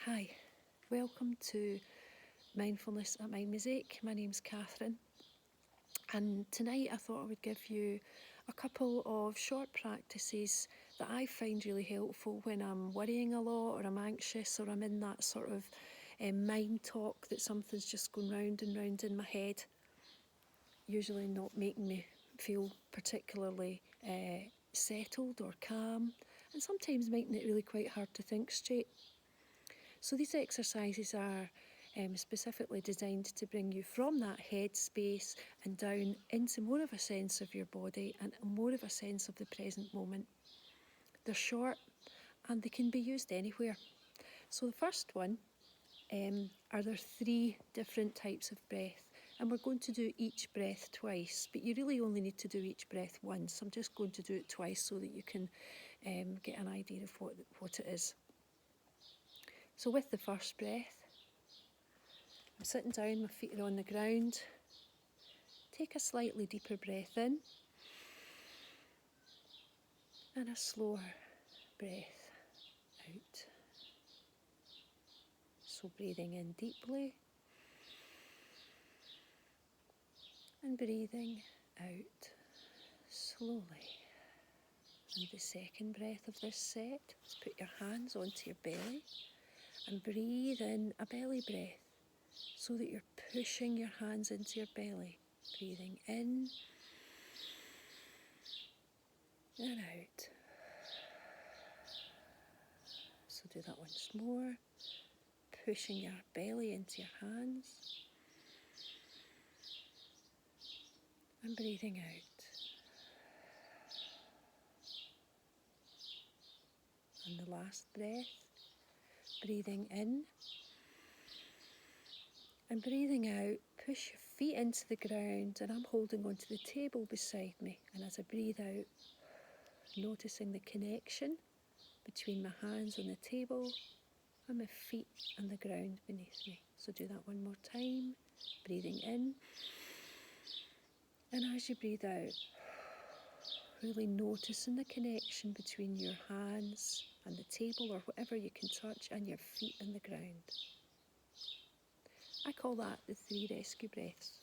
Hi, welcome to Mindfulness at MindMosaic. My name's Catherine, and tonight I thought I would give you a couple of short practices that I find really helpful when I'm worrying a lot, or I'm anxious, or I'm in that sort of mind talk that something's just going round and round in my head, usually not making me feel particularly settled or calm, and sometimes making it really quite hard to think straight. So these exercises are specifically designed to bring you from that head space and down into more of a sense of your body and more of a sense of the present moment. They're short and they can be used anywhere. So the first one, are there 3 different types of breath, and we're going to do each breath twice, but you really only need to do each breath once. I'm just going to do it twice so that you can get an idea of what it is. So with the first breath, I'm sitting down, my feet are on the ground. Take a slightly deeper breath in and a slower breath out. So breathing in deeply and breathing out slowly. And the second breath of this set is put your hands onto your belly and breathe in a belly breath so that you're pushing your hands into your belly. Breathing in and out. So do that once more. Pushing your belly into your hands and breathing out. And the last breath, breathing in and breathing out. Push your feet into the ground, and I'm holding onto the table beside me. And as I breathe out, noticing the connection between my hands on the table and my feet and the ground beneath me. So do that one more time. Breathing in. And as you breathe out, really noticing the connection between your hands and the table or whatever you can touch and your feet and the ground. I call that the 3 rescue breaths.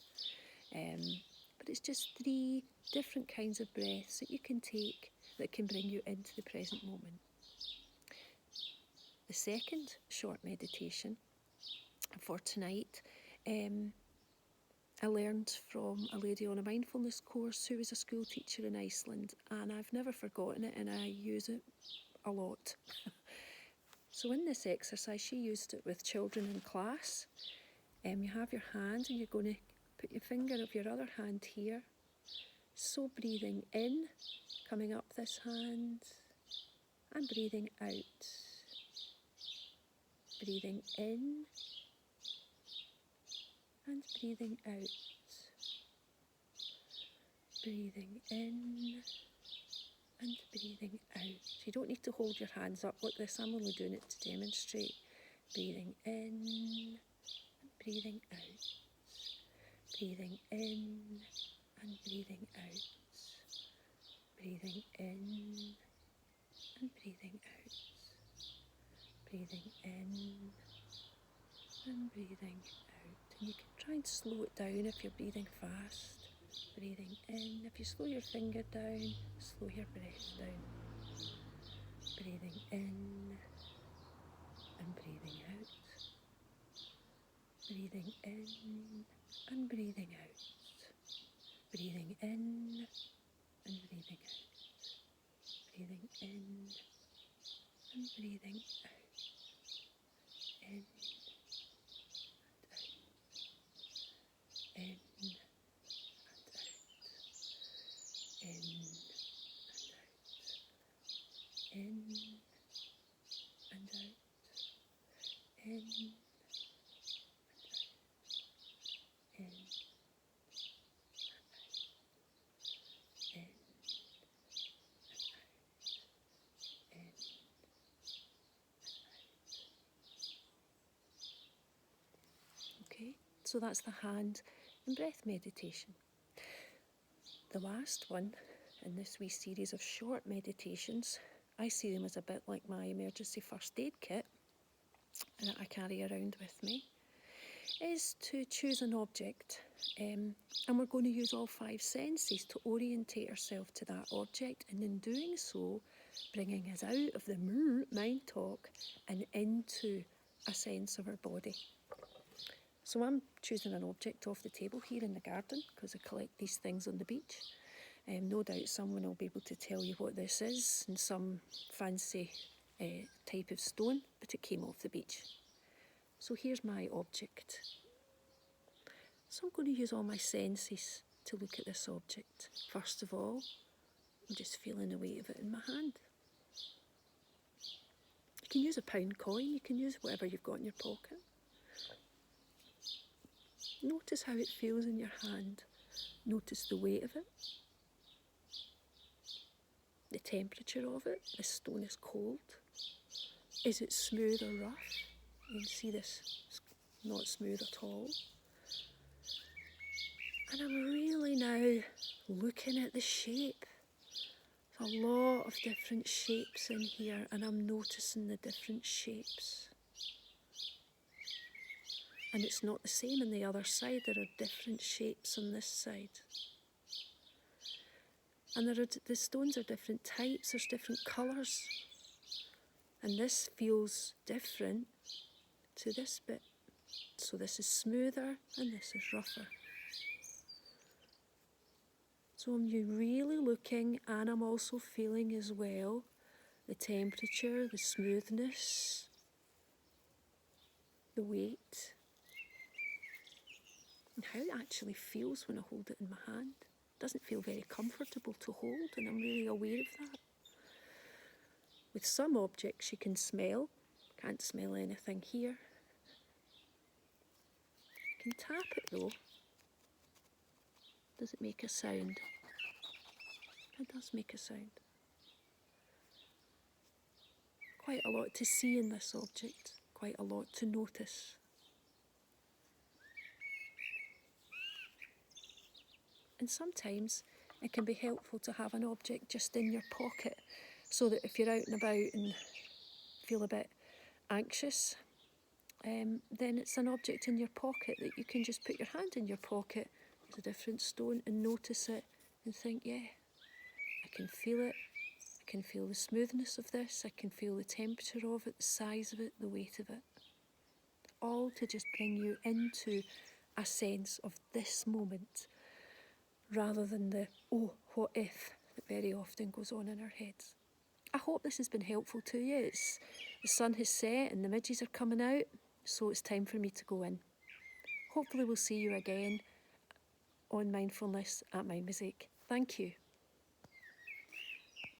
But it's just 3 different kinds of breaths that you can take that can bring you into the present moment. The second short meditation for tonight, I learned from a lady on a mindfulness course who was a school teacher in Iceland, and I've never forgotten it, and I use it a lot. So in this exercise, she used it with children in class. You have your hand and you're going to put your finger of your other hand here. So breathing in, coming up this hand, and breathing out. Breathing in and breathing out. Breathing in and breathing out. You don't need to hold your hands up like this, I'm only doing it to demonstrate. Breathing in and breathing out. Breathing in and breathing out. Breathing in and breathing out. Breathing in and breathing out. And you can try and slow it down if you're breathing fast. Breathing in. If you slow your finger down, slow your breath down. Breathing in and breathing out. Breathing in and breathing out. Breathing in and breathing out. Breathing in and breathing out. In and out. In and out. In and out. In and out. In and out. In. Okay, so that's the hand and breath meditation. The last one in this wee series of short meditations, I see them as a bit like my emergency first aid kit. And carry around with me, is to choose an object, and we're going to use all 5 senses to orientate ourselves to that object, and in doing so, bringing us out of the mind talk and into a sense of our body. So I'm choosing an object off the table here in the garden because I collect these things on the beach. No doubt someone will be able to tell you what this is and some fancy type of stone, but it came off the beach. So here's my object. So I'm going to use all my senses to look at this object. First of all, I'm just feeling the weight of it in my hand. You can use a £1 coin, you can use whatever you've got in your pocket. Notice how it feels in your hand. Notice the weight of it. The temperature of it. This stone is cold. Is it smooth or rough? You can see this, it's not smooth at all. And I'm really now looking at the shape. There's a lot of different shapes in here, and I'm noticing the different shapes. And it's not the same on the other side. There are different shapes on this side. And the stones are different types, there's different colours. And this feels different to this bit. So this is smoother and this is rougher. So I'm really looking, and I'm also feeling as well the temperature, the smoothness, the weight, and how it actually feels when I hold it in my hand. It doesn't feel very comfortable to hold, and I'm really aware of that. With some objects you can smell. Can't smell anything here. You can tap it though. Does it make a sound? It does make a sound. Quite a lot to see in this object, quite a lot to notice. And sometimes it can be helpful to have an object just in your pocket, so that if you're out and about and feel a bit anxious, then it's an object in your pocket that you can just put your hand in your pocket. There's a different stone and notice it and think, yeah, I can feel it. I can feel the smoothness of this. I can feel the temperature of it, the size of it, the weight of it. All to just bring you into a sense of this moment, rather than the, oh, what if, that very often goes on in our heads. I hope this has been helpful to you. The sun has set and the midges are coming out, so it's time for me to go in. Hopefully we'll see you again on Mindfulness at MindMosaic. Thank you.